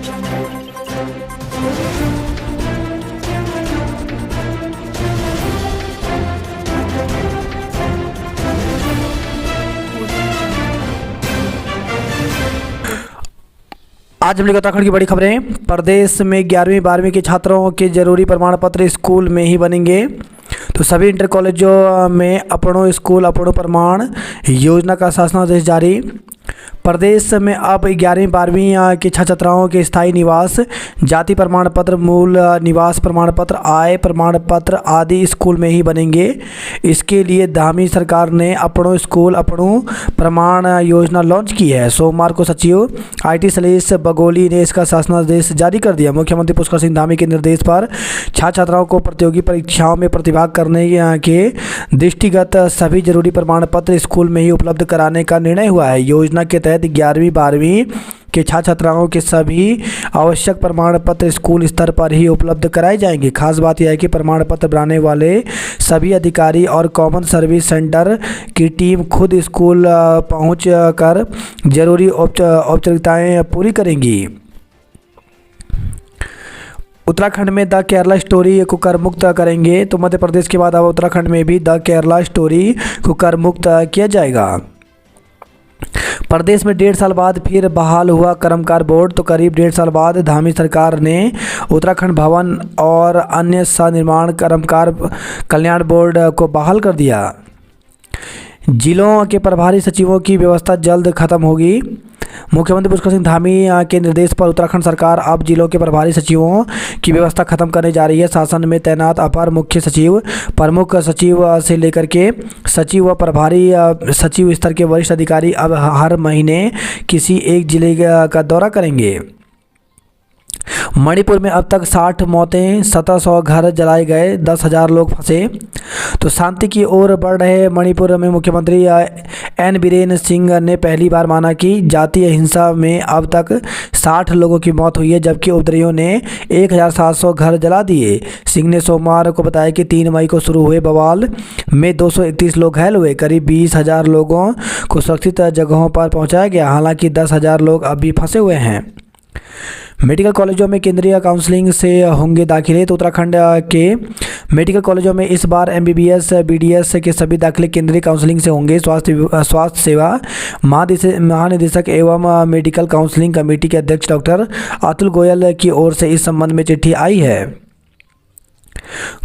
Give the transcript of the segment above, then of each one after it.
आज हमने उत्तराखंड की बड़ी खबरें। प्रदेश में 11वीं 12वीं के छात्रों के जरूरी प्रमाण पत्र स्कूल में ही बनेंगे। तो सभी इंटर कॉलेजों में अपनों स्कूल अपनों प्रमाण योजना का शासनादेश जारी। प्रदेश में अब 11वीं 12वीं के छात्र छात्राओं के स्थायी निवास, जाति प्रमाण पत्र, मूल निवास प्रमाण पत्र, आय प्रमाण पत्र आदि स्कूल में ही बनेंगे। इसके लिए धामी सरकार ने अपनों स्कूल अपनों प्रमाण योजना लॉन्च की है। सोमवार को सचिव IT शैलेश बगोली ने इसका शासनादेश जारी कर दिया। मुख्यमंत्री पुष्कर सिंह धामी के निर्देश पर छात्र छात्राओं को प्रतियोगी परीक्षाओं में प्रतिभाग करने के दृष्टिगत सभी जरूरी प्रमाण पत्र स्कूल में ही उपलब्ध कराने का निर्णय हुआ है। योजना के तहत 11वीं 12वीं के छात्र छात्राओं के सभी आवश्यक प्रमाण पत्र स्कूल स्तर पर ही उपलब्ध कराए जाएंगे। खास बात यह है कि प्रमाण पत्र बनाने वाले सभी अधिकारी और कॉमन सर्विस सेंटर की टीम खुद स्कूल पहुंच कर जरूरी औपचारिकताएं पूरी करेंगी। उत्तराखंड में द केरला स्टोरी को कर मुक्त करेंगे। तो मध्य प्रदेश के बाद अब उत्तराखंड में भी द केरला स्टोरी को कर मुक्त किया जाएगा। प्रदेश में 1.5 साल बाद फिर बहाल हुआ कर्मकार बोर्ड। तो करीब 1.5 साल बाद धामी सरकार ने उत्तराखंड भवन और अन्य सनिर्माण कर्मकार कल्याण बोर्ड को बहाल कर दिया। जिलों के प्रभारी सचिवों की व्यवस्था जल्द खत्म होगी। मुख्यमंत्री पुष्कर सिंह धामी के निर्देश पर उत्तराखंड सरकार अब जिलों के प्रभारी सचिवों की व्यवस्था खत्म करने जा रही है। शासन में तैनात अपर मुख्य सचिव, प्रमुख सचिव से लेकर के सचिव व प्रभारी सचिव स्तर के वरिष्ठ अधिकारी अब हर महीने किसी एक जिले का दौरा करेंगे। मणिपुर में अब तक 60 मौतें, 1700 घर जलाए गए, 10,000 लोग फंसे। तो शांति की ओर बढ़ रहे मणिपुर में मुख्यमंत्री N बीरेन सिंह ने पहली बार माना कि जातीय हिंसा में अब तक 60 लोगों की मौत हुई है, जबकि उपद्रवियों ने 1700 घर जला दिए। सिंह ने सोमवार को बताया कि 3 मई को शुरू हुए बवाल में 231 लोग घायल हुए। करीब 20,000 लोगों को सुरक्षित जगहों पर पहुंचाया गया। हालांकि 10,000 लोग अभी फंसे हुए हैं। मेडिकल कॉलेजों में केंद्रीय काउंसलिंग से होंगे दाखिले। तो उत्तराखंड के मेडिकल कॉलेजों में इस बार MBBS BDS के सभी दाखिले केंद्रीय काउंसलिंग से होंगे। स्वास्थ्य सेवा महानिदेशक एवं मेडिकल काउंसलिंग कमेटी के अध्यक्ष डॉक्टर अतुल गोयल की ओर से इस संबंध में चिट्ठी आई है।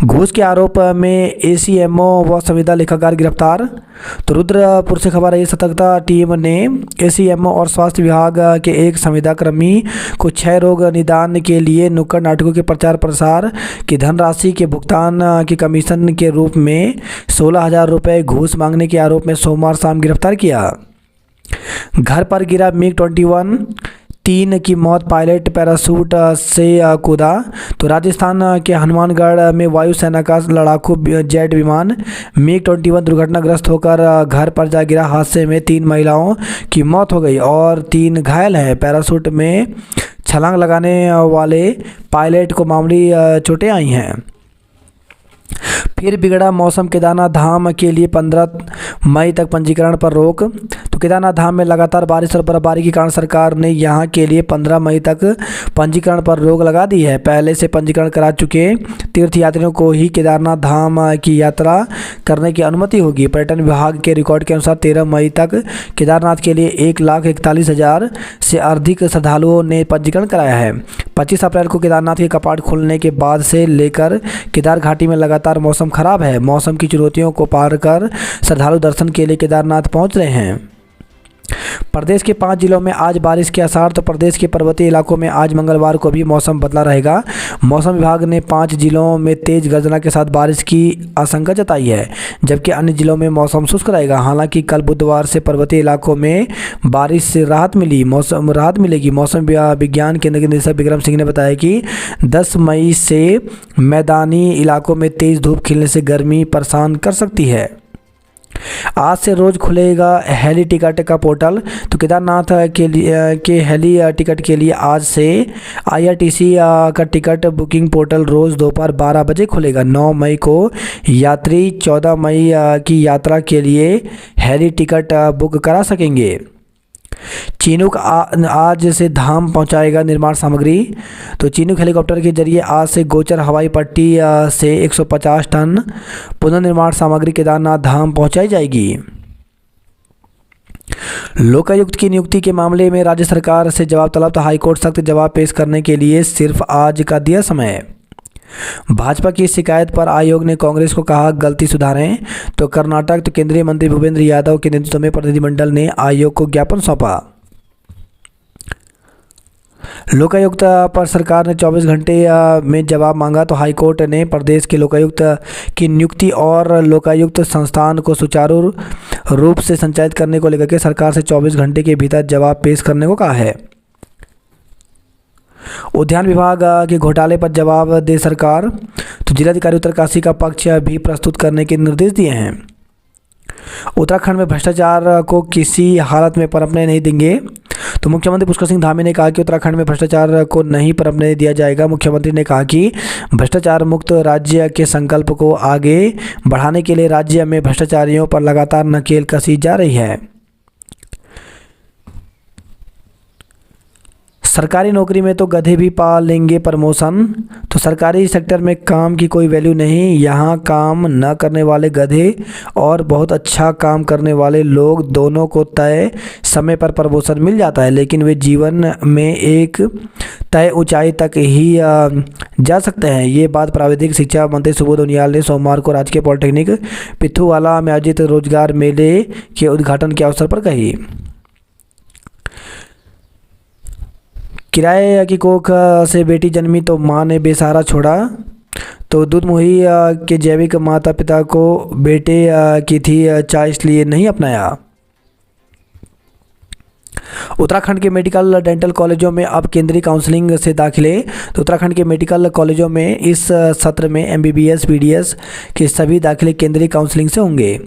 घूस के आरोप में ACMO व संविदा लेखाकार गिरफ्तार। तो रुद्रपुर से खबर है, सतर्कता टीम ने ACMO और स्वास्थ्य विभाग के एक संविदा कर्मी को 6 रोग निदान के लिए नुक्कड़ नाटकों के प्रचार प्रसार की धनराशि के भुगतान की कमीशन के रूप में 16,000 रुपये घूस मांगने के आरोप में सोमवार शाम गिरफ्तार किया। घर पर गिरा MiG-21, 3 की मौत, पायलट पैराशूट से कूदा। तो राजस्थान के हनुमानगढ़ में वायुसेना का लड़ाकू जेट विमान MiG-21 दुर्घटनाग्रस्त होकर घर पर जा गिरा। हादसे में 3 महिलाओं की मौत हो गई और 3 घायल हैं। पैराशूट में छलांग लगाने वाले पायलट को मामूली चोटें आई हैं। फिर बिगड़ा मौसम, केदारनाथ धाम के लिए 15 मई तक पंजीकरण पर रोक। तो केदारनाथ धाम में लगातार बारिश और बर्फबारी के कारण सरकार ने यहां के लिए 15 मई तक पंजीकरण पर रोक लगा दी है। पहले से पंजीकरण करा चुके तीर्थयात्रियों को ही केदारनाथ धाम की यात्रा करने की अनुमति होगी। पर्यटन विभाग के रिकॉर्ड के अनुसार 13 मई तक केदारनाथ के लिए 1,41,000 से अधिक श्रद्धालुओं ने पंजीकरण कराया है। 25 अप्रैल को केदारनाथ के कपाट खुलने के बाद से लेकर केदार घाटी में लगातार मौसम खराब है। मौसम की चुनौतियों को पार कर श्रद्धालु दर्शन के लिए केदारनाथ पहुंच रहे हैं। प्रदेश के 5 जिलों में आज बारिश के आसार। तो प्रदेश के पर्वतीय इलाकों में आज मंगलवार को भी मौसम बदला रहेगा। मौसम विभाग ने 5 जिलों में तेज गर्जना के साथ बारिश की आशंका जताई है, जबकि अन्य जिलों में मौसम शुष्क रहेगा। हालांकि कल बुधवार से पर्वतीय इलाकों में बारिश से राहत मिलेगी। मौसम विज्ञान केंद्र के निदेशक विक्रम सिंह ने बताया कि 10 मई से मैदानी इलाकों में तेज धूप खिलने से गर्मी परेशान कर सकती है। आज से रोज खुलेगा हेली टिकट का पोर्टल। तो केदारनाथ के हेली टिकट के लिए आज से IRTC का टिकट बुकिंग पोर्टल रोज दोपहर 12 बजे खुलेगा। 9 मई को यात्री 14 मई की यात्रा के लिए हेली टिकट बुक करा सकेंगे। चिनूक आज से धाम पहुंचाएगा निर्माण सामग्री। तो चिनूक हेलीकॉप्टर के जरिए आज से गोचर हवाई पट्टी से 150 टन पुनर्निर्माण सामग्री केदारनाथ धाम पहुंचाई जाएगी। लोकायुक्त की नियुक्ति के मामले में राज्य सरकार से जवाब तलब, तो हाईकोर्ट सख्त जवाब पेश करने के लिए सिर्फ आज का दिया समय। भाजपा की शिकायत पर आयोग ने कांग्रेस को कहा गलती सुधारें। तो कर्नाटक तो केंद्रीय मंत्री भूपेंद्र यादव के नेतृत्व में प्रतिनिधिमंडल ने आयोग को ज्ञापन सौंपा। लोकायुक्त पर सरकार ने 24 घंटे में जवाब मांगा, तो हाईकोर्ट ने प्रदेश के लोकायुक्त की नियुक्ति और लोकायुक्त संस्थान को सुचारू रूप से संचालित करने को लेकर के सरकार से 24 घंटे के भीतर जवाब पेश करने को कहा है। उद्यान विभाग के घोटाले पर जवाब दे सरकार, तो जिलाधिकारी उत्तरकाशी का पक्ष भी प्रस्तुत करने के निर्देश दिए हैं। उत्तराखंड में भ्रष्टाचार को किसी हालत में पनपने नहीं देंगे, तो मुख्यमंत्री पुष्कर सिंह धामी ने कहा कि उत्तराखंड में भ्रष्टाचार को नहीं पनपने दिया जाएगा। मुख्यमंत्री ने कहा कि भ्रष्टाचार मुक्त राज्य के संकल्प को आगे बढ़ाने के लिए राज्य में भ्रष्टाचारियों पर लगातार नकेल कसी जा रही है। सरकारी नौकरी में तो गधे भी पा लेंगे प्रमोशन, तो सरकारी सेक्टर में काम की कोई वैल्यू नहीं। यहाँ काम न करने वाले गधे और बहुत अच्छा काम करने वाले लोग दोनों को तय समय पर प्रमोशन मिल जाता है, लेकिन वे जीवन में एक तय ऊंचाई तक ही जा सकते हैं। ये बात प्राविधिक शिक्षा मंत्री सुबोध उनियाल ने सोमवार को राजकीय पॉलिटेक्निक पिथुवाला में आयोजित रोजगार मेले के उद्घाटन के अवसर पर कही। किराए की कोख से बेटी जन्मी तो मां ने बेसहारा छोड़ा, तो दूध मुही के जैविक माता पिता को बेटे की थी चाह इसलिए नहीं अपनाया। उत्तराखंड के मेडिकल डेंटल कॉलेजों में अब केंद्रीय काउंसलिंग से दाखिले, तो उत्तराखंड के मेडिकल कॉलेजों में इस सत्र में एमबीबीएस बीडीएस के सभी दाखिले केंद्रीय काउंसलिंग से होंगे।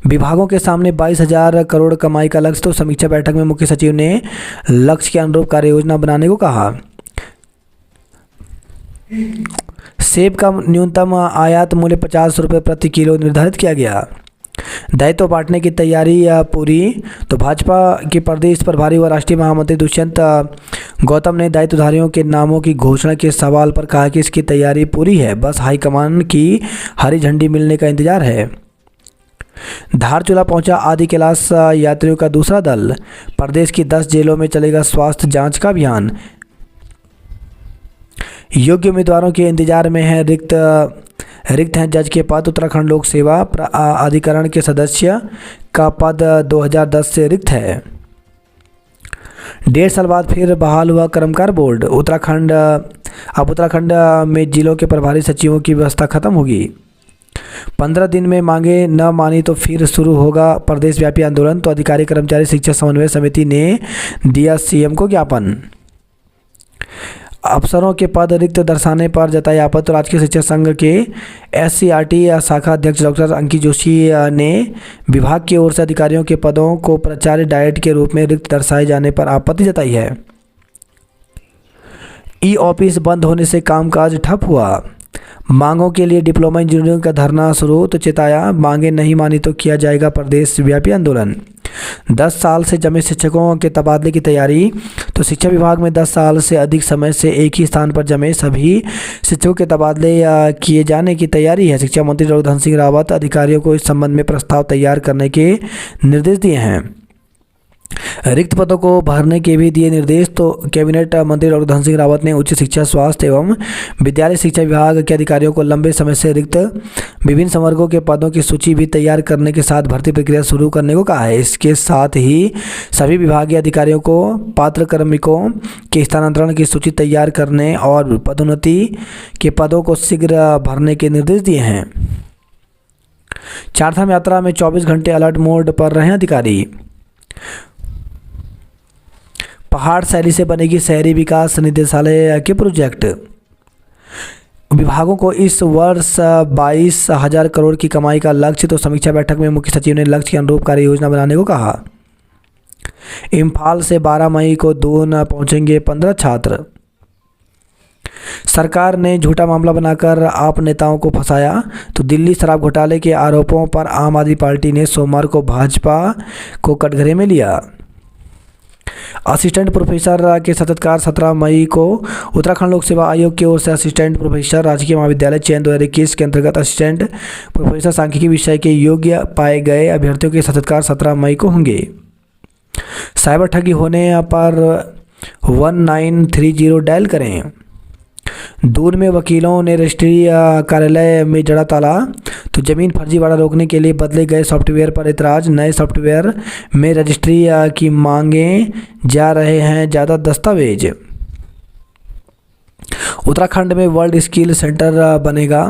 विभागों के सामने 22,000 करोड़ कमाई का लक्ष्य, तो समीक्षा बैठक में मुख्य सचिव ने लक्ष्य के अनुरूप कार्य योजना बनाने को कहा। सेब का न्यूनतम आयात मूल्य 50 रुपये प्रति किलो निर्धारित किया गया। दायित्व बांटने की तैयारी पूरी, तो भाजपा के प्रदेश प्रभारी व राष्ट्रीय महामंत्री दुष्यंत गौतम ने दायित्वधारियों के नामों की घोषणा के सवाल पर कहा कि इसकी तैयारी पूरी है, बस हाईकमान की हरी झंडी मिलने का इंतजार है। धारचूला पहुंचा आदि कैलाश यात्रियों का दूसरा दल, प्रदेश की 10 जेलों में चलेगा स्वास्थ्य जांच का अभियान। योग्य उम्मीदवारों के इंतजार में है रिक्त हैं जज के पद, उत्तराखंड लोक सेवा अधिकरण के सदस्य का पद 2010 से रिक्त है। 1.5 साल बाद फिर बहाल हुआ कर्मकार बोर्ड, अब उत्तराखंड में जिलों के प्रभारी सचिवों की व्यवस्था खत्म होगी। 15 दिन में मांगे न मानी तो फिर शुरू होगा प्रदेश व्यापी आंदोलन, तो अधिकारी कर्मचारी शिक्षा समन्वय समिति ने दिया सीएम को ज्ञापन। अफसरों के पद रिक्त दर्शाने पर जताई आपत्ति, तो राजकीय शिक्षा संघ के एससीईआरटी शाखा अध्यक्ष डॉक्टर अंकित जोशी ने विभाग की ओर से अधिकारियों के पदों को प्राचार्य डाइट के रूप में रिक्त दर्शाए जाने पर आपत्ति जताई है। ई ऑफिस बंद होने से कामकाज ठप हुआ, मांगों के लिए डिप्लोमा इंजीनियरिंग का धरना शुरू, तो चेताया मांगे नहीं मानी तो किया जाएगा प्रदेश व्यापी आंदोलन। 10 साल से जमे शिक्षकों के तबादले की तैयारी, तो शिक्षा विभाग में 10 साल से अधिक समय से एक ही स्थान पर जमे सभी शिक्षकों के तबादले किए जाने की तैयारी है। शिक्षा मंत्री डॉक्टर धन सिंह रावत अधिकारियों को इस संबंध में प्रस्ताव तैयार करने के निर्देश दिए हैं। रिक्त पदों को भरने के भी दिए निर्देश, तो कैबिनेट मंत्री डॉक्टर धन सिंह रावत ने उच्च शिक्षा स्वास्थ्य एवं विद्यालय शिक्षा विभाग के अधिकारियों को लंबे समय से रिक्त विभिन्न संवर्गों के पदों की सूची भी तैयार करने के साथ भर्ती प्रक्रिया शुरू करने को कहा है। इसके साथ ही सभी विभागीय अधिकारियों को पात्र कार्मिकों के स्थानांतरण की सूची तैयार करने और पदोन्नति के पदों को शीघ्र भरने के निर्देश दिए हैं। चारधाम यात्रा में 24 घंटे अलर्ट मोड पर रहे अधिकारी। पहाड़ शैली से बनेगी शहरी विकास निदेशालय के प्रोजेक्ट। विभागों को इस वर्ष 22,000 करोड़ की कमाई का लक्ष्य, तो समीक्षा बैठक में मुख्य सचिव ने लक्ष्य के अनुरूप कार्य योजना बनाने को कहा। इम्फाल से 12 मई को दून पहुंचेंगे 15 छात्र। सरकार ने झूठा मामला बनाकर आप नेताओं को फंसाया, तो दिल्ली शराब घोटाले के आरोपों पर आम आदमी पार्टी ने सोमवार को भाजपा को कटघरे में लिया। असिस्टेंट प्रोफेसर के साक्षात्कार 17 मई को। उत्तराखंड लोक सेवा आयोग की ओर से असिस्टेंट प्रोफेसर राजकीय महाविद्यालय चयन 2021 के अंतर्गत असिस्टेंट प्रोफेसर सांख्यिकी विषय के योग्य पाए गए अभ्यर्थियों के साक्षात्कार 17 मई को होंगे। साइबर ठगी होने पर 1930 डायल करें। दून में वकीलों ने रजिस्ट्री कार्यालय में जड़ा ताला। तो जमीन फर्जीवाड़ा रोकने के लिए बदले गए सॉफ्टवेयर पर इतराज। नए सॉफ्टवेयर में रजिस्ट्री की मांगे जा रहे हैं ज़्यादा दस्तावेज। उत्तराखंड में वर्ल्ड स्किल सेंटर बनेगा।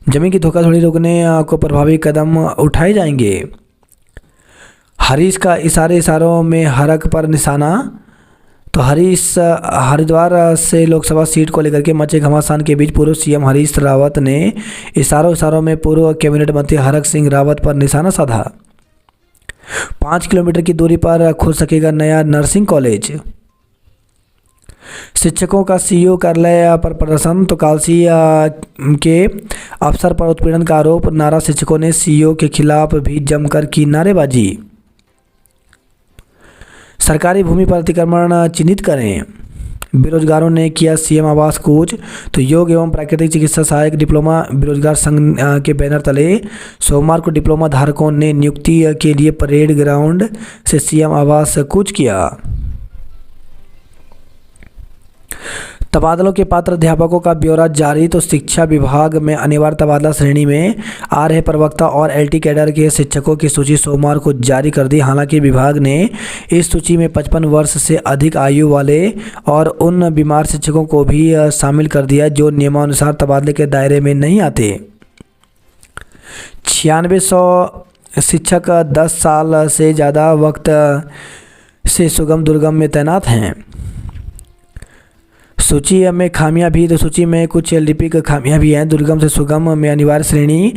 जमीन की धोखाधड़ी रोकने को प्रभावी कदम उठाए जाएंगे। हरीश का इशारों में हरक पर निशाना। तो हरिद्वार से लोकसभा सीट को लेकर के मचे घमासान के बीच पूर्व सीएम हरीश रावत ने इशारों में पूर्व कैबिनेट मंत्री हरक सिंह रावत पर निशाना साधा। 5 किलोमीटर की दूरी पर खुल सकेगा नया नर्सिंग कॉलेज। शिक्षकों का सीईओ कार्यालय पर प्रदर्शन। तो कालसी के अफसर पर उत्पीड़न का आरोप। नारा शिक्षकों ने सीईओ के खिलाफ भी जमकर की नारेबाजी। सरकारी भूमि पर अतिक्रमण चिन्हित करें। बेरोजगारों ने किया सीएम आवास कूच। तो योग एवं प्राकृतिक चिकित्सा सहायक डिप्लोमा बेरोजगार संघ के बैनर तले सोमवार को डिप्लोमा धारकों ने नियुक्ति के लिए परेड ग्राउंड से सीएम आवास कूच किया। तबादलों के पात्र अध्यापकों का ब्यौरा जारी। तो शिक्षा विभाग में अनिवार्य तबादला श्रेणी में आ रहे प्रवक्ता और एलटी कैडर के शिक्षकों की सूची सोमवार को जारी कर दी। हालांकि विभाग ने इस सूची में 55 वर्ष से अधिक आयु वाले और उन बीमार शिक्षकों को भी शामिल कर दिया जो नियमानुसार तबादले के दायरे में नहीं आते। 9600 शिक्षक 10 साल से ज़्यादा वक्त से सुगम दुर्गम में तैनात हैं। सूची में खामियां भी। तो सूची में कुछ लिपिक खामियां भी हैं। दुर्गम से सुगम में अनिवार्य श्रेणी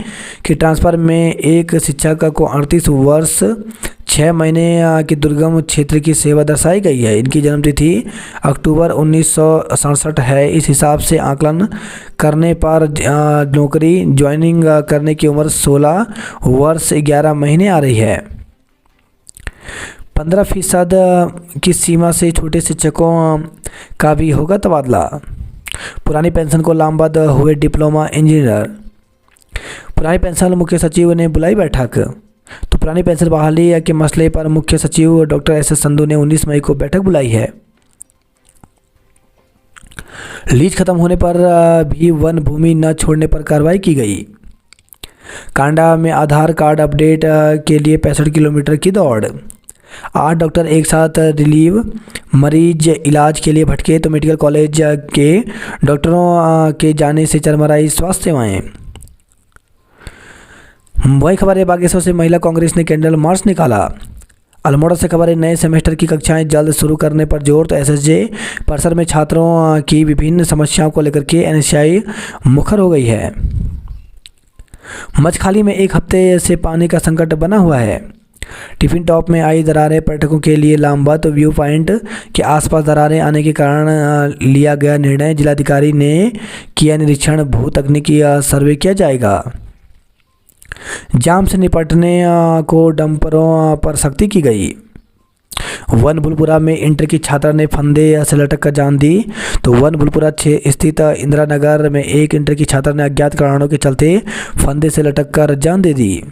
के ट्रांसफर में एक शिक्षक को 38 वर्ष 6 महीने की दुर्गम क्षेत्र की सेवा दर्शाई गई है। इनकी जन्मतिथि अक्टूबर 1967 है। इस हिसाब से आकलन करने पर नौकरी ज्वाइनिंग करने की उम्र 16 वर्ष 11 महीने आ रही है। 15% की सीमा से छोटे शिक्षकों का भी होगा तबादला। पुरानी पेंशन को लामबद्ध हुए डिप्लोमा इंजीनियर। पुरानी पेंशन मुख्य सचिव ने बुलाई बैठक। तो पुरानी पेंशन बहाली के मसले पर मुख्य सचिव डॉक्टर एस संधू ने 19 मई को बैठक बुलाई है। लीज खत्म होने पर भी वन भूमि न छोड़ने पर कार्रवाई की गई। कांडा में आधार कार्ड अपडेट के लिए 65 किलोमीटर की दौड़। 8 डॉक्टर एक साथ रिलीव। मरीज इलाज के लिए भटके। तो मेडिकल कॉलेज के डॉक्टरों के जाने से चरमराई स्वास्थ्य सेवाएं। वही खबर है बागेश्वर से महिला कांग्रेस ने कैंडल मार्च निकाला। अल्मोड़ा से खबर है नए सेमेस्टर की कक्षाएं जल्द शुरू करने पर जोर। तो एसएसजे परिसर में छात्रों की विभिन्न समस्याओं को लेकर के एनएसयूआई मुखर हो गई है। मछखाली में एक हफ्ते से पानी का संकट बना हुआ है। टिफिन टॉप में आई दरारें पर्यटकों के लिए लामबद्ध। व्यू पॉइंट के आसपास दरारें आने के कारण लिया गया निर्णय। जिलाधिकारी ने किया निरीक्षण। भू तकनीकी सर्वे किया जाएगा। जाम से निपटने को डंपरों पर सख्ती की गई। वन बुलपुरा में इंटर की छात्रा ने फंदे से लटक कर जान दी। तो वन बुलपुरा स्थित इंदिरा नगर में एक इंटर की छात्रा ने अज्ञात कारणों के चलते फंदे से लटक कर जान दे दी।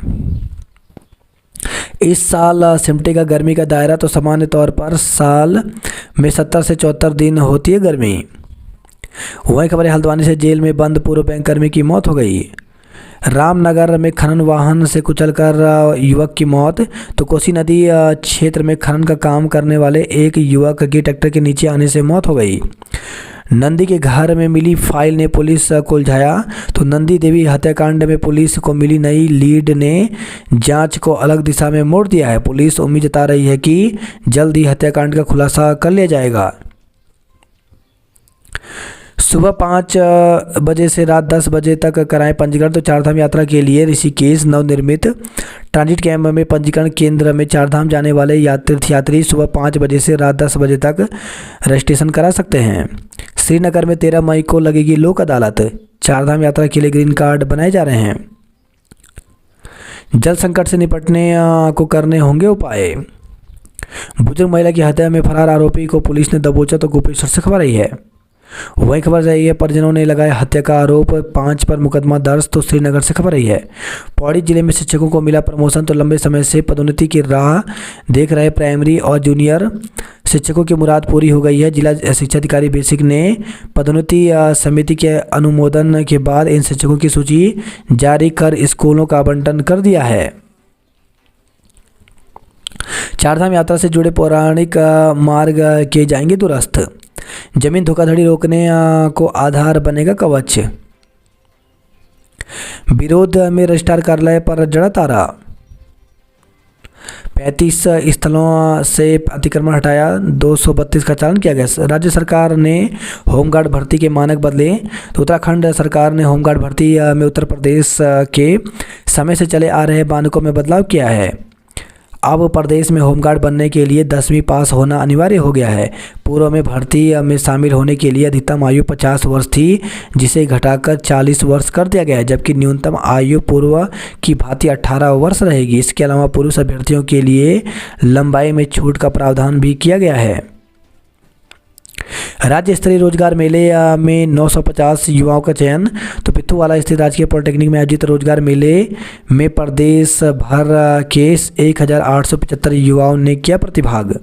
इस साल सिमटेगा गर्मी का दायरा। तो सामान्य तौर पर साल में 70 से 74 दिन होती है गर्मी। वही खबर है हल्द्वानी से जेल में बंद पूर्व बैंककर्मी की मौत हो गई। रामनगर में खनन वाहन से कुचलकर युवक की मौत। तो कोसी नदी क्षेत्र में खनन का काम करने वाले एक युवक की ट्रैक्टर के नीचे आने से मौत हो गई। नंदी के घर में मिली फाइल ने पुलिस को उलझाया। तो नंदी देवी हत्याकांड में पुलिस को मिली नई लीड ने जांच को अलग दिशा में मोड़ दिया है। पुलिस उम्मीद जता रही है कि जल्द ही हत्याकांड का खुलासा कर लिया जाएगा। सुबह 5 बजे से रात 10 बजे तक कराएं पंजीकरण। तो चारधाम यात्रा के लिए ऋषिकेश नवनिर्मित ट्रांजिट कैंप में पंजीकरण केंद्र में चारधाम जाने वाले तीर्थयात्री सुबह 5 बजे से रात 10 बजे तक रजिस्ट्रेशन करा सकते हैं। श्रीनगर में 13 मई को लगेगी लोक अदालत। चारधाम यात्रा के लिए ग्रीन कार्ड बनाए जा रहे हैं। जल संकट से निपटने को करने होंगे उपाय। बुजुर्ग महिला की हत्या में फरार आरोपी को पुलिस ने दबोचा, तो गोपेश्वर से खबर आई है। वही खबर रही है, परिजनों ने लगाया हत्या का आरोप, 5 पर मुकदमा दर्ज, तो श्रीनगर से खबर रही है। पौड़ी जिले में शिक्षकों को मिला प्रमोशन, तो लंबे समय से पदोन्नति की राह देख रहे प्राइमरी और जूनियर शिक्षकों की मुराद पूरी हो गई है। जिला शिक्षा अधिकारी बेसिक ने पदोन्नति समिति के अनुमोदन के बाद इन शिक्षकों की सूची जारी कर स्कूलों का आवंटन कर दिया है। चारधाम यात्रा से जुड़े पौराणिक मार्ग किए जाएंगे दुरुस्त। जमीन धोखाधड़ी रोकने को आधार बनेगा कवच। विरोध में रजिस्ट्रार कार्यालय पर जड़ा तारा। 35 स्थलों से अतिक्रमण हटाया, 232 का चालान किया गया। राज्य सरकार ने होमगार्ड भर्ती के मानक बदले, तो उत्तराखंड सरकार ने होमगार्ड भर्ती में उत्तर प्रदेश के समय से चले आ रहे मानकों में बदलाव किया है। अब प्रदेश में होमगार्ड बनने के लिए 10वीं पास होना अनिवार्य हो गया है। पूर्व में भर्ती में शामिल होने के लिए अधिकतम आयु 50 वर्ष थी, जिसे घटाकर 40 वर्ष कर दिया गया है, जबकि न्यूनतम आयु पूर्व की भांति 18 वर्ष रहेगी। इसके अलावा पुरुष अभ्यर्थियों के लिए लंबाई में छूट का प्रावधान भी किया गया है। राज्य स्तरीय रोजगार मेले में 950 युवाओं का चयन, तो पिथौवाला स्थित राजकीय पॉलिटेक्निक में आयोजित रोजगार मेले में प्रदेश भर के 1875 युवाओं ने किया प्रतिभाग।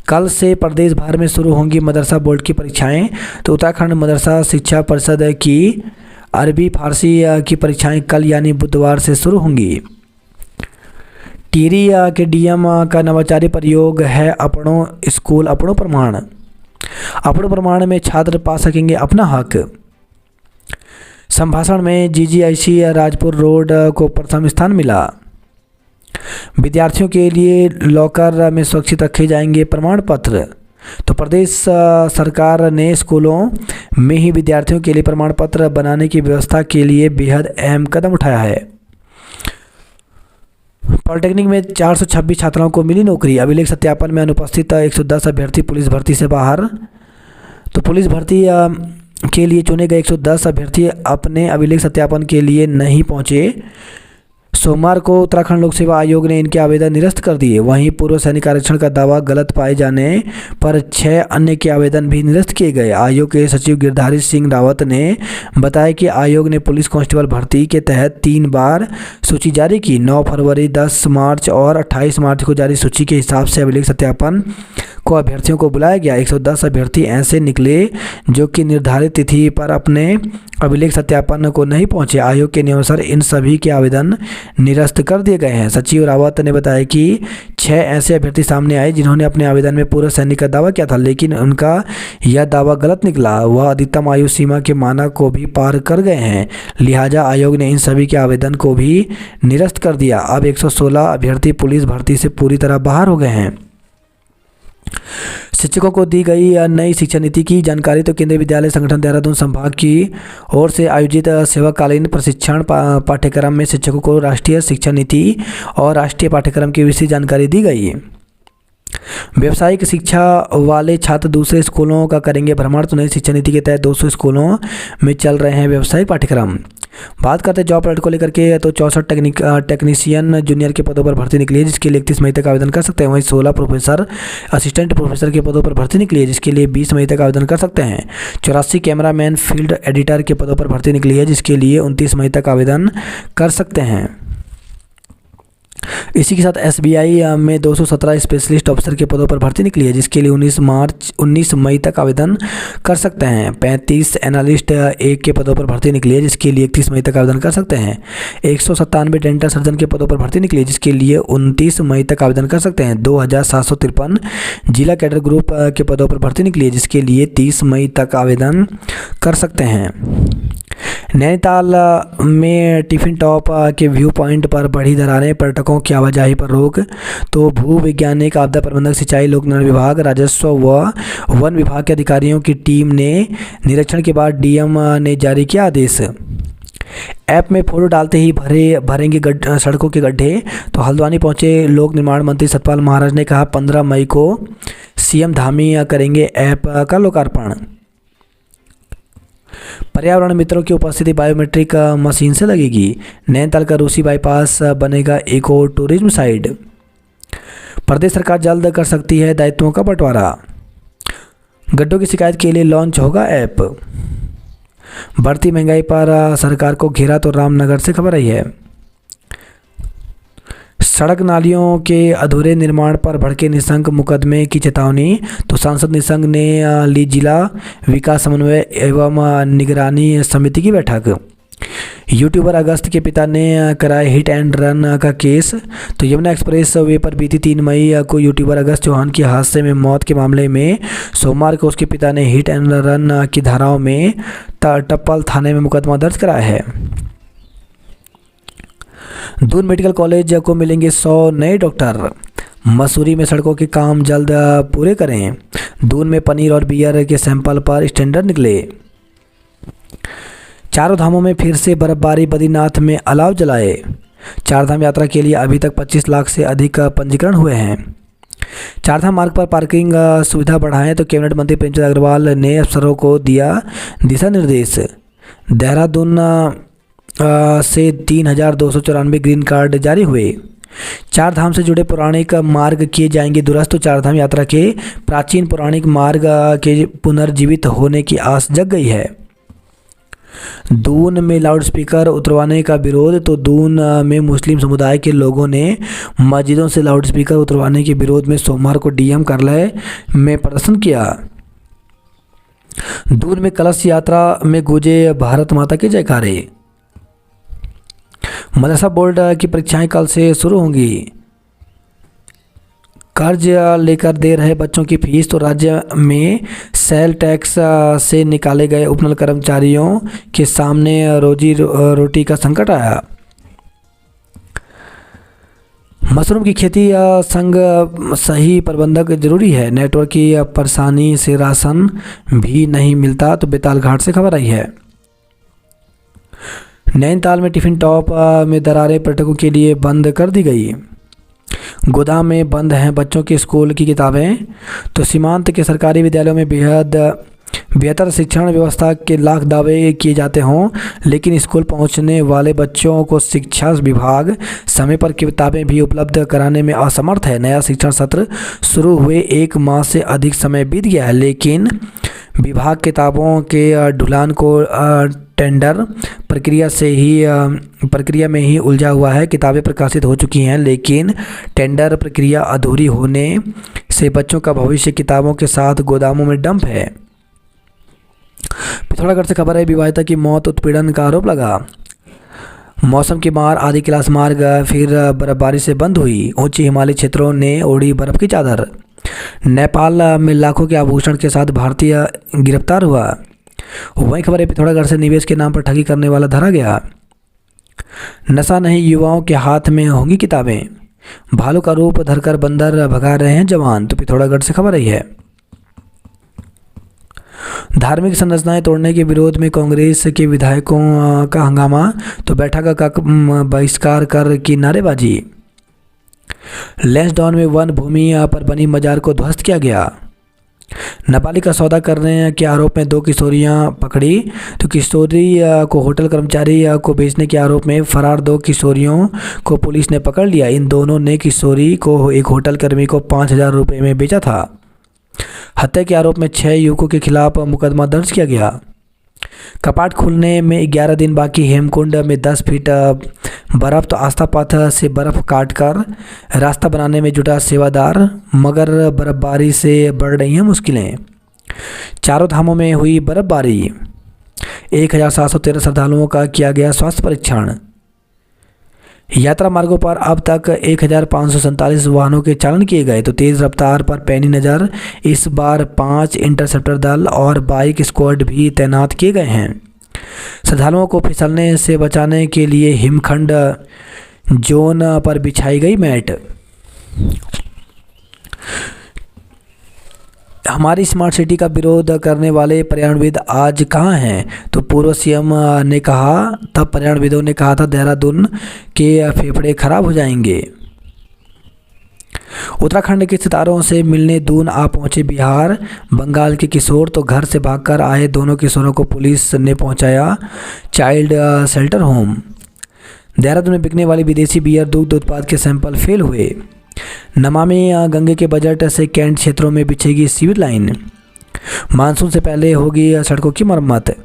कल से प्रदेश भर में शुरू होंगी मदरसा बोर्ड की परीक्षाएं, तो उत्तराखंड मदरसा शिक्षा परिषद की अरबी फारसी की परीक्षाएं कल यानी बुधवार से शुरू होंगी। टिहरी के डीएम का नवाचारी प्रयोग है अपनों स्कूल अपनों प्रमाण। अपनों प्रमाण में छात्र पा सकेंगे अपना हक। संभाषण में जीजीआईसी राजपुर रोड को प्रथम स्थान मिला। विद्यार्थियों के लिए लॉकर में सुरक्षित रखे जाएंगे प्रमाण पत्र, तो प्रदेश सरकार ने स्कूलों में ही विद्यार्थियों के लिए प्रमाण पत्र बनाने की व्यवस्था के लिए बेहद अहम कदम उठाया है। पॉलिटेक्निक में 426 छात्राओं को मिली नौकरी। अभिलेख सत्यापन में अनुपस्थित 110 अभ्यर्थी पुलिस भर्ती से बाहर, तो पुलिस भर्ती के लिए चुने गए 110 अभ्यर्थी अपने अभिलेख सत्यापन के लिए नहीं पहुंचे। सोमवार को उत्तराखंड लोक सेवा आयोग ने इनके आवेदन निरस्त कर दिए। वहीं पूर्व सैनिक आरक्षण का दावा गलत पाए जाने पर 6 अन्य के आवेदन भी निरस्त किए गए। आयोग के सचिव गिरधारी सिंह रावत ने बताया कि आयोग ने पुलिस कांस्टेबल भर्ती के तहत 3 बार सूची जारी की। 9 फरवरी, 10 मार्च और 28 मार्च को जारी सूची के हिसाब से अभिलेख सत्यापन को अभ्यर्थियों को बुलाया गया। 110 अभ्यर्थी ऐसे निकले जो कि निर्धारित तिथि पर अपने अभिलेख सत्यापन को नहीं पहुंचे। आयोग के नियमानुसार इन सभी के आवेदन निरस्त कर दिए गए हैं। सचिव रावत ने बताया कि 6 ऐसे अभ्यर्थी सामने आए जिन्होंने अपने आवेदन में पूर्व सैनिक का दावा किया था, लेकिन उनका यह दावा गलत निकला। वह अधिकतम आयु सीमा के मानक को भी पार कर गए हैं, लिहाजा आयोग ने इन सभी के आवेदन को भी निरस्त कर दिया। अब 116 अभ्यर्थी पुलिस भर्ती से पूरी तरह बाहर हो गए हैं। शिक्षकों को दी गई नई शिक्षा नीति की जानकारी, तो केंद्रीय विद्यालय संगठन देहरादून संभाग की ओर से आयोजित सेवाकालीन प्रशिक्षण पाठ्यक्रम में शिक्षकों को राष्ट्रीय शिक्षा नीति और राष्ट्रीय पाठ्यक्रम की विस्तृत जानकारी दी गई। व्यावसायिक शिक्षा वाले छात्र दूसरे स्कूलों का करेंगे भ्रमण, तो नई शिक्षा नीति के तहत 200 स्कूलों में चल रहे हैं व्यावसायिक पाठ्यक्रम। बात करते हैं जॉब अलर्ट को लेकर के, तो 64 टेक्नीशियन जूनियर के पदों पर भर्ती निकली है, जिसके लिए 31 मई तक आवेदन कर सकते हैं। वहीं 16 प्रोफेसर असिस्टेंट प्रोफेसर के पदों पर भर्ती निकली है, जिसके लिए 20 मई तक आवेदन कर सकते हैं। 84 कैमरामैन फील्ड एडिटर के पदों पर भर्ती निकली है, जिसके लिए 29 मई तक आवेदन कर सकते हैं। इसी के साथ एसबीआई में 217 स्पेशलिस्ट ऑफिसर के पदों पर भर्ती निकली है, जिसके लिए 19 मई तक आवेदन कर सकते हैं। 35 एनालिस्ट 1 के पदों पर भर्ती निकली है, जिसके लिए 31 मई तक आवेदन कर सकते हैं। 197 डेंटल सर्जन के पदों पर भर्ती निकली है, जिसके लिए 29 मई तक आवेदन कर सकते हैं। 2753 जिला कैडर ग्रुप के पदों पर भर्ती निकली है, जिसके लिए 30 मई तक आवेदन कर सकते हैं। नैनीताल में टिफिन टॉप के व्यू पॉइंट पर बढ़ी दरारें, पर्यटकों की आवाजाही पर रोक, तो भू वैज्ञानिक, आपदा प्रबंधक, सिंचाई, लोक निर्माण विभाग, राजस्व व वन विभाग के अधिकारियों की टीम ने निरीक्षण के बाद डीएम ने जारी किया आदेश। ऐप में फोटो डालते ही भरेंगे सड़कों के गड्ढे, तो हल्द्वानी पहुंचे लोक निर्माण मंत्री सतपाल महाराज ने कहा 15 मई को सीएम धामी करेंगे ऐप का लोकार्पण। पर्यावरण मित्रों की उपस्थिति बायोमेट्रिक मशीन से लगेगी। नैनीताल का रूसी बाईपास बनेगा इको टूरिज्म साइट। प्रदेश सरकार जल्द कर सकती है दायित्वों का बंटवारा। गड्ढों की शिकायत के लिए लॉन्च होगा ऐप। बढ़ती महंगाई पर सरकार को घेरा तो रामनगर से खबर आई है। सड़क नालियों के अधूरे निर्माण पर भड़के निशंक मुकदमे की चेतावनी। तो सांसद निशंक ने ली जिला विकास समन्वय एवं निगरानी समिति की बैठक। यूट्यूबर अगस्त के पिता ने कराया हिट एंड रन का केस। तो यमुना एक्सप्रेस वे पर बीती 3 मई को यूट्यूबर अगस्त चौहान की हादसे में मौत के मामले में सोमवार को उसके पिता ने हिट एंड रन की धाराओं में टप्पल थाने में मुकदमा दर्ज कराया है। दून मेडिकल कॉलेज को मिलेंगे 100 नए डॉक्टर। मसूरी में सड़कों के काम जल्द पूरे करें। दून में पनीर और बियर के सैंपल पर स्टैंडर्ड निकले। चारों धामों में फिर से बर्फबारी। बद्रीनाथ में अलाव जलाए। चारधाम यात्रा के लिए अभी तक 25 लाख से अधिक पंजीकरण हुए हैं। चारधाम मार्ग पर पार्किंग सुविधा बढ़ाएं। तो कैबिनेट मंत्री प्रेमचंद अग्रवाल ने अफसरों को दिया दिशा निर्देश। देहरादून से 3294 ग्रीन कार्ड जारी हुए। चारधाम से जुड़े पौराणिक मार्ग किए जाएंगे दुरुस्त। तो चारधाम यात्रा के प्राचीन पौराणिक मार्ग के पुनर्जीवित होने की आस जग गई है। दून में लाउडस्पीकर उतरवाने का विरोध। तो दून में मुस्लिम समुदाय के लोगों ने मस्जिदों से लाउडस्पीकर उतरवाने के विरोध में सोमवार को डीएम कार्यालय में प्रदर्शन किया। दून में कलश यात्रा में गूंजे भारत माता के जयकारे। मदरसा बोर्ड की परीक्षाएं कल से शुरू होंगी। कर्ज लेकर दे रहे बच्चों की फीस। तो राज्य में सेल टैक्स से निकाले गए उपनल कर्मचारियों के सामने रोजी रोटी का संकट आया। मशरूम की खेती संग सही प्रबंधक जरूरी है। नेटवर्क की परेशानी से राशन भी नहीं मिलता। तो बेताल घाट से खबर आई है। नैनीताल में टिफिन टॉप में दरारें पर्यटकों के लिए बंद कर दी गई। गोदाम में बंद हैं बच्चों के स्कूल की किताबें। तो सीमांत के सरकारी विद्यालयों में बेहतर शिक्षण व्यवस्था के लाख दावे किए जाते हों, लेकिन स्कूल पहुंचने वाले बच्चों को शिक्षा विभाग समय पर किताबें भी उपलब्ध कराने में असमर्थ है। नया शिक्षण सत्र शुरू हुए 1 माह से अधिक समय बीत गया है, लेकिन विभाग किताबों के ढुलान को टेंडर प्रक्रिया में ही उलझा हुआ है। किताबें प्रकाशित हो चुकी हैं, लेकिन टेंडर प्रक्रिया अधूरी होने से बच्चों का भविष्य किताबों के साथ गोदामों में डंप है। पिथौरागढ़ से खबर है। विवाहिता की मौत उत्पीड़न का आरोप लगा। मौसम की मार। आदि कैलाश मार्ग फिर बर्फबारी से बंद हुई। ऊंची हिमालयी क्षेत्रों ने ओढ़ी बर्फ की चादर। नेपाल में लाखों के आभूषण के साथ भारतीय गिरफ्तार हुआ। वहीं खबर है पिथौरागढ़ से निवेश के नाम पर ठगी करने वाला धरा गया। नशा नहीं, युवाओं के हाथ में होंगी किताबें। भालू का रूप धरकर बंदर भगा रहे हैं जवान। तो पिथौरागढ़ से खबर आई है। धार्मिक संरचनाएं तोड़ने के विरोध में कांग्रेस के विधायकों का हंगामा। तो बैठक का बहिष्कार कर की नारेबाजी। लैंसडाउन में वन भूमि पर बनी मजार को ध्वस्त किया गया। नाबालिग का सौदा करने के आरोप में 2 किशोरियां पकड़ी। तो किशोरी को होटल कर्मचारी को बेचने के आरोप में फरार 2 किशोरियों को पुलिस ने पकड़ लिया। इन दोनों ने किशोरी को एक होटल कर्मी को 5,000 रुपये में बेचा था। हत्या के आरोप में 6 युवकों के खिलाफ मुकदमा दर्ज किया गया। कपाट खुलने में 11 दिन बाकी। हेमकुंड में 10 फीट बर्फ। तो आस्था पथ से बर्फ काटकर रास्ता बनाने में जुटा सेवादार, मगर बर्फबारी से बढ़ रही हैं मुश्किलें। चारों धामों में हुई बर्फबारी। 1713 श्रद्धालुओं का किया गया स्वास्थ्य परीक्षण। यात्रा मार्गों पर अब तक 1547 वाहनों के चालन किए गए। तो तेज़ रफ्तार पर पैनी नज़र। इस बार 5 इंटरसेप्टर दल और बाइक स्क्वाड भी तैनात किए गए हैं। श्रद्धालुओं को फिसलने से बचाने के लिए हिमखंड जोन पर बिछाई गई मैट। हमारी स्मार्ट सिटी का विरोध करने वाले पर्यावरणविद आज कहाँ हैं? तो पूर्व सीएम ने कहा, तब पर्यावरणविदों ने कहा था देहरादून के फेफड़े खराब हो जाएंगे। उत्तराखंड के सितारों से मिलने दून आ पहुंचे बिहार। बंगाल के किशोर तो घर से भागकर आए दोनों किशोरों को पुलिस ने पहुंचाया चाइल्ड शेल्टर होम। देहरादून में बिकने वाली विदेशी बियर दुग्ध उत्पाद के सैंपल फेल हुए। नमामि गंगे के बजट से कैंट क्षेत्रों में बिछेगी सीवर लाइन। मानसून से पहले होगी सड़कों की मरम्मत।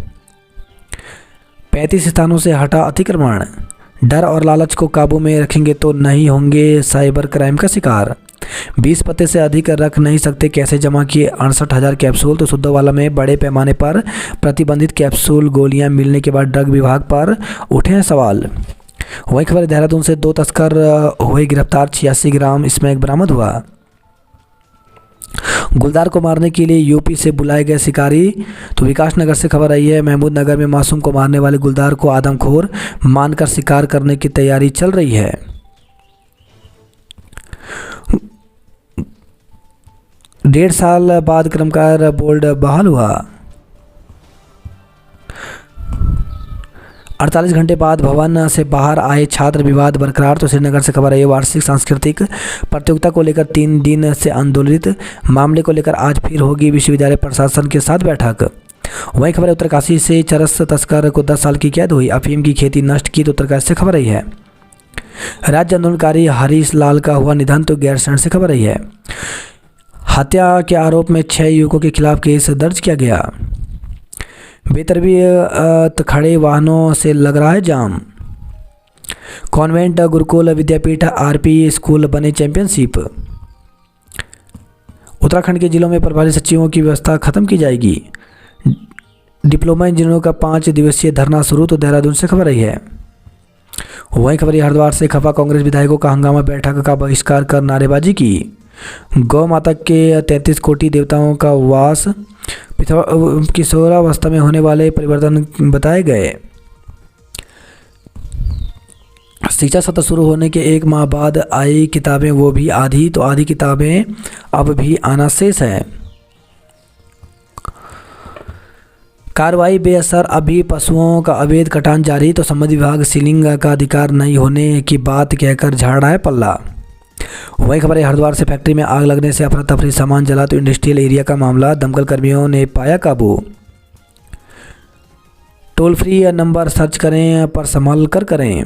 35 स्थानों से हटा अतिक्रमण। डर और लालच को काबू में रखेंगे तो नहीं होंगे साइबर क्राइम का शिकार। 20 पत्ते से अधिक रख नहीं सकते, कैसे जमा किए 68,000 कैप्सूल। तो सुद्धोवाला में बड़े पैमाने पर प्रतिबंधित कैप्सूल गोलियां मिलने के बाद ड्रग विभाग पर उठे हैं सवाल। वही खबर देहरादून से 2 तस्कर हुए गिरफ्तार, 86 ग्राम स्मैक बरामद हुआ। गुलदार को मारने के लिए यूपी से बुलाए गए शिकारी। तो विकासनगर से खबर आई है, महमूद नगर में मासूम को मारने वाले गुलदार को आदमखोर मानकर शिकार करने की तैयारी चल रही है। 1.5 साल बाद कर्मकार बोर्ड बहाल हुआ। 48 घंटे बाद भवन से बाहर आए छात्र, विवाद बरकरार। तो श्रीनगर से खबर है, वार्षिक सांस्कृतिक प्रतियोगिता को लेकर 3 दिन से आंदोलित मामले को लेकर आज फिर होगी विश्वविद्यालय प्रशासन के साथ बैठक। वहीं खबर है, उत्तरकाशी से चरस तस्कर को 10 साल की कैद हुई, अफीम की खेती नष्ट की। तो उत्तरकाशी से खबर रही है, राज्य आंदोलनकारी हरीश लाल का हुआ निधन। तो गैरसैंण से खबर रही है, हत्या के आरोप में 6 युवकों के खिलाफ केस दर्ज किया गया। बेतरतीब खड़े वाहनों से लग रहा है जाम। कॉन्वेंट गुरुकुल विद्यापीठ आरपी स्कूल बने चैंपियनशिप। उत्तराखंड के जिलों में प्रभारी सचिवों की व्यवस्था खत्म की जाएगी। डिप्लोमा इंजीनियरों का 5 दिवसीय धरना शुरू। तो देहरादून से खबर रही है। वहीं खबर हरिद्वार से खफा कांग्रेस विधायकों का हंगामा, बैठक का बहिष्कार कर नारेबाजी की। गौ माता के 33 कोटि देवताओं का वास, किशोरावस्था में होने वाले परिवर्तन बताए गए। शिक्षा सत्र शुरू होने के 1 माह बाद आई किताबें, वो भी आधी। तो आधी किताबें अब भी आना शेष है। कार्रवाई बेअसर, अभी पशुओं का अवैध कटान जारी। तो संबंधित विभाग सीलिंग का अधिकार नहीं होने की बात कहकर झाड़ रहा है पल्ला। वही खबर है, हरिद्वार से फैक्ट्री में आग लगने से अफरा तफरी, सामान जला। तो इंडस्ट्रियल एरिया का मामला, दमकल कर्मियों ने पाया काबू। टोल फ्री नंबर सर्च करें पर संभल कर करें।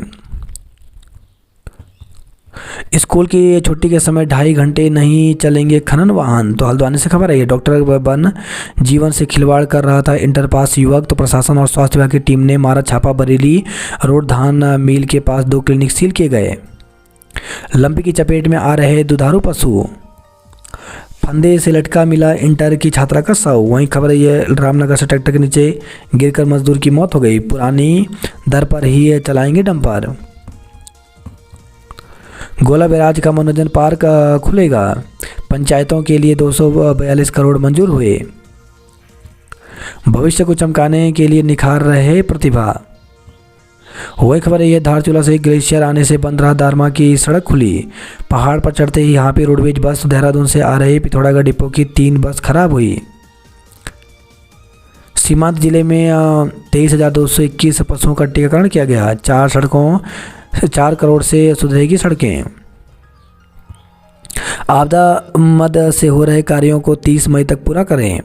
स्कूल की छुट्टी के समय 2.5 घंटे नहीं चलेंगे खनन वाहन। तो हल्द्वानी से खबर है, डॉक्टर बन जीवन से खिलवाड़ कर रहा था इंटर पास युवक। तो प्रशासन और स्वास्थ्य विभाग की टीम ने मारा छापा, बरेली रोड धान मिल के पास 2 क्लिनिक सील किए गए। लंपी की चपेट में आ रहे दुधारू पशु, फंदे से लटका मिला इंटर की छात्रा का शव। वहीं खबर है, रामनगर से ट्रैक्टर के नीचे गिरकर मजदूर की मौत हो गई, पुरानी दर पर ही चलाएंगे डंपर। गोला बैराज का मनोरंजन पार्क खुलेगा, पंचायतों के लिए 242 करोड़ मंजूर हुए। भविष्य को चमकाने के लिए निखार रहे प्रतिभा। वही खबर है, धारचूला से ग्लेशियर आने से बंद रहा दारमा की सड़क खुली। पहाड़ पर चढ़ते ही यहाँ पे रोडवेज बस देहरादून से आ रहे पिथौरागढ़ डिपो की 3 बस खराब हुई। सीमांत जिले में 23,221 पशुओं का टीकाकरण किया गया। 4 करोड़ से सुधरेगी सड़कें। आपदा मद से हो रहे कार्यों को 30 मई तक पूरा करें।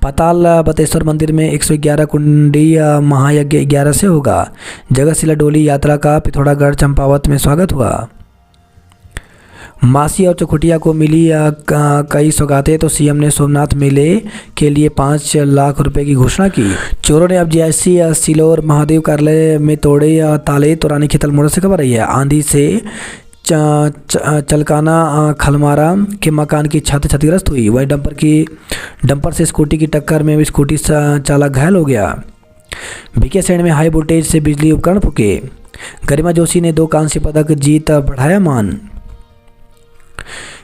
पाताल बतेश्वर मंदिर में 111 कुंडी महायज्ञ 11 से होगा। जगतशिला डोली यात्रा का पिथौरागढ़ चंपावत में स्वागत हुआ। मासी और चौखुटिया को मिली कई सौगातें। तो सीएम ने सोमनाथ मेले के लिए 5 लाख रुपए की घोषणा की। चोरों ने अब जीआईसी सिलोर महादेव कार्यालय में तोड़े ताले। तो रानीखेत मोड़ से खबर रही है, आंधी से चलकाना खलमारा के मकान की छत क्षतिग्रस्त हुई। वही डंपर से स्कूटी की टक्कर में स्कूटी चालक घायल हो गया। भिकियासैंण में हाई वोल्टेज से बिजली उपकरण फूके। गरिमा जोशी ने 2 कांस्य पदक जीत बढ़ाया मान।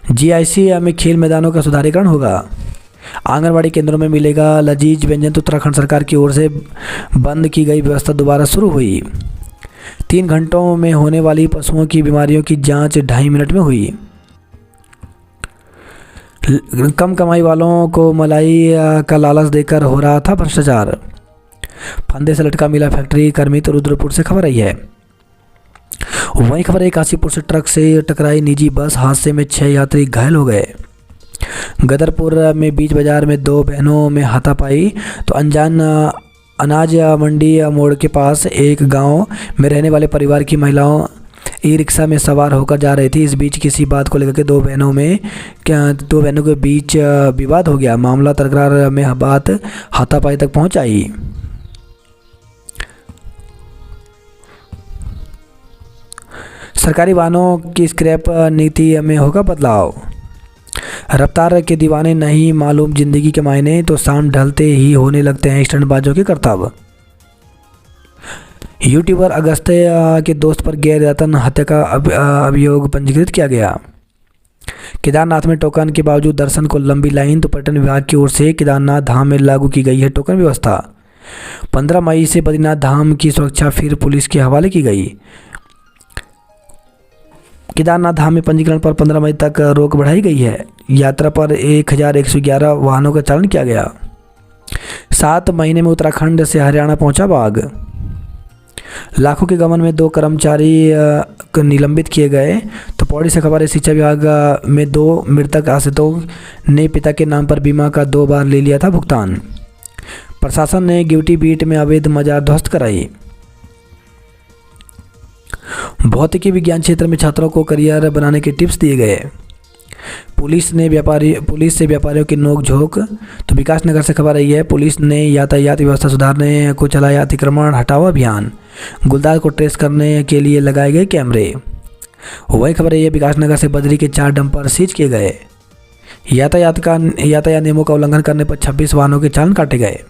जीआईसी में खेल मैदानों का सुधारीकरण होगा। आंगनबाड़ी केंद्रों में मिलेगा लजीज व्यंजन। तो उत्तराखंड सरकार की ओर से बंद की गई व्यवस्था दोबारा शुरू हुई। 3 घंटों में होने वाली पशुओं की बीमारियों की जांच 2.5 मिनट में हुई। कम कमाई वालों को मलाई का लालच देकर हो रहा था भ्रष्टाचार। फंदे से लटका मिला फैक्ट्री कर्मी। तो रुद्रपुर से खबर आई है। वहीं खबर है, काशीपुर से ट्रक से टकराई निजी बस, हादसे में 6 यात्री घायल हो गए। गदरपुर में बीच बाजार में 2 बहनों में हाथापाई। तो अनजान अनाज मंडी मोड़ के पास एक गांव में रहने वाले परिवार की महिलाओं ई रिक्शा में सवार होकर जा रही थी। इस बीच किसी बात को लेकर के दो बहनों के बीच विवाद हो गया। मामला तकरार में बात हाथापाई तक पहुंच आई। सरकारी वाहनों की स्क्रैप नीति में होगा बदलाव। रफ्तार के दीवाने नहीं मालूम जिंदगी के मायने, तो शाम ढलते ही होने लगते हैं स्टंटबाजों के करतब। यूट्यूबर अगस्त्य के दोस्त पर गैर यत्न हत्या का अभियोग पंजीकृत किया गया। केदारनाथ में टोकन के बावजूद दर्शन को लंबी लाइन, तो पर्यटन विभाग की ओर से केदारनाथ धाम में लागू की गई है टोकन व्यवस्था। 15 मई से बद्रीनाथ धाम की सुरक्षा फिर पुलिस के हवाले की गई। केदारनाथ धाम में पंजीकरण पर 15 मई तक रोक बढ़ाई गई है। यात्रा पर 1111 वाहनों का चालन किया गया। 7 महीने में उत्तराखंड से हरियाणा पहुंचा बाघ। लाखों के गमन में 2 कर्मचारी निलंबित किए गए। तो पौड़ी से खबर है, शिक्षा विभाग में 2 मृतक आश्रितों ने पिता के नाम पर बीमा का 2 बार ले लिया था भुगतान। प्रशासन ने गिवटी बीट में अवैध मजार ध्वस्त कराई। भौतिकी विज्ञान क्षेत्र में छात्रों को करियर बनाने के टिप्स दिए गए। पुलिस से व्यापारियों की नोकझोंक। तो विकासनगर से खबर आई है, पुलिस ने यातायात व्यवस्था सुधारने को चलाया अतिक्रमण हटाओ अभियान। गुलदार को ट्रेस करने के लिए लगाए गए कैमरे। वही खबर है, विकासनगर से बद्री के 4 डंपर सीज किए गए। यातायात नियमों का उल्लंघन करने पर 26 वाहनों के चालान काटे गए।